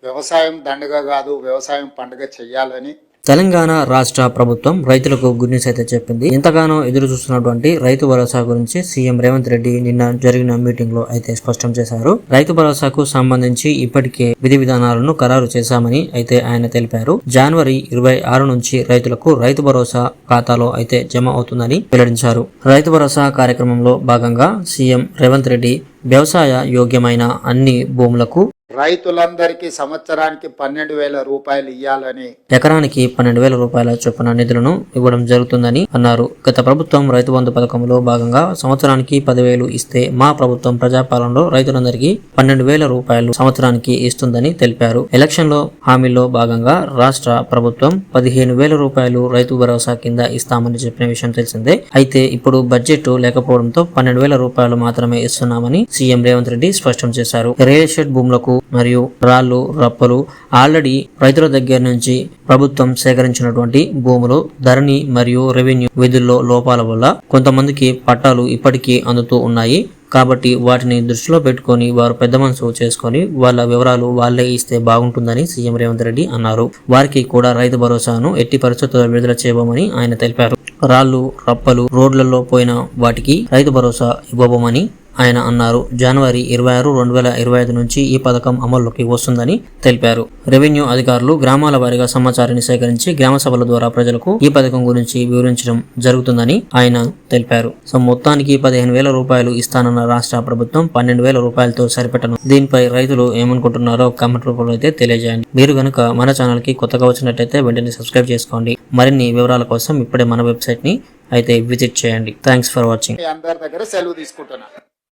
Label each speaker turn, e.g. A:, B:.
A: వ్యవసాయం దండగ కాదు, వ్యవసాయం పండుగ చెయ్యాలని
B: తెలంగాణ రాష్ట్ర ప్రభుత్వం రైతులకు గుడ్ న్యూస్ అయితే చెప్పింది. ఎంతగానో ఎదురు చూస్తున్నటువంటి రైతు భరోసా గురించి సీఎం రేవంత్ రెడ్డి నిన్న జరిగిన మీటింగ్ లో అయితే స్పష్టం చేశారు. రైతు భరోసాకు సంబంధించి ఇప్పటికే విధి విధానాలను ఖరారు చేశామని అయితే ఆయన తెలిపారు. జనవరి 26 నుంచి రైతులకు రైతు భరోసా ఖాతాలో అయితే జమ అవుతుందని వెల్లడించారు. రైతు భరోసా కార్యక్రమంలో భాగంగా సీఎం రేవంత్ రెడ్డి వ్యవసాయ యోగ్యమైన అన్ని భూములకు
A: రైతులందరికీ సంవత్సరానికి 12,000 రూపాయలు ఇవ్వాలని,
B: ఎకరానికి 12,000 రూపాయల చొప్పున నిధులను ఇవ్వడం జరుగుతుందని అన్నారు. గత ప్రభుత్వం రైతు బంధు పథకంలో భాగంగా సంవత్సరానికి 10,000 ఇస్తే మా ప్రభుత్వం ప్రజాపాలనలో రైతులందరికీ 12,000 రూపాయలు సంవత్సరానికి ఇస్తుందని తెలిపారు. ఎలక్షన్ లో హామీల్లో భాగంగా రాష్ట్ర ప్రభుత్వం 15,000 రూపాయలు రైతు భరోసా కింద ఇస్తామని చెప్పిన విషయం తెలిసిందే. అయితే ఇప్పుడు బడ్జెట్ లేకపోవడంతో 12,000 రూపాయలు మాత్రమే ఇస్తున్నామని సీఎం రేవంత్ రెడ్డి స్పష్టం చేశారు. రియల్ ఎస్టేట్ భూములకు మరియు రాళ్లు రప్పలు ఆల్రెడీ రైతుల దగ్గర నుంచి ప్రభుత్వం సేకరించినటువంటి భూములు ధరణి మరియు రెవెన్యూ విధుల్లో లోపాల వల్ల కొంతమందికి పట్టాలు ఇప్పటికీ అందుతూ ఉన్నాయి. కాబట్టి వాటిని దృష్టిలో పెట్టుకొని వారు పెద్ద మనసు చేసుకొని వాళ్ళ వివరాలు వాళ్లే ఇస్తే బాగుంటుందని సీఎం రేవంత్ రెడ్డి అన్నారు. వారికి కూడా రైతు భరోసాను ఎట్టి పరిస్థితుల్లో విడుదల చేయబోమని ఆయన తెలిపారు. రాళ్లు రప్పలు రోడ్లలో పోయిన వాటికి రైతు భరోసా ఇవ్వబోమని ఆయన అన్నారు. జనవరి 26, 2025 నుంచి ఈ పథకం అమల్లోకి వస్తుందని తెలిపారు. రెవెన్యూ అధికారులు గ్రామాల వారీగా సమాచారాన్ని సేకరించి గ్రామ సభల ద్వారా ప్రజలకు ఈ పథకం గురించి వివరించడం జరుగుతుందని ఆయన తెలిపారు. సో మొత్తానికి 15,000 రూపాయలు ఇస్తానన్న రాష్ట్ర ప్రభుత్వం 12,000 రూపాయలతో సరిపెట్టను. దీనిపై రైతులు ఏమనుకుంటున్నారో కామెంట్ రూపంలో అయితే తెలియజేయండి. మీరు కనుక మన ఛానల్ కి కొత్తగా వచ్చినట్టయితే వెంటనే సబ్స్క్రైబ్ చేసుకోండి. మరిన్ని వివరాల కోసం ఇప్పుడే మన వెబ్సైట్ ని అయితే విజిట్ చేయండి. Thanks for watching.
A: అందరి దగ్గర సెలవు తీసుకుంటున్నాను.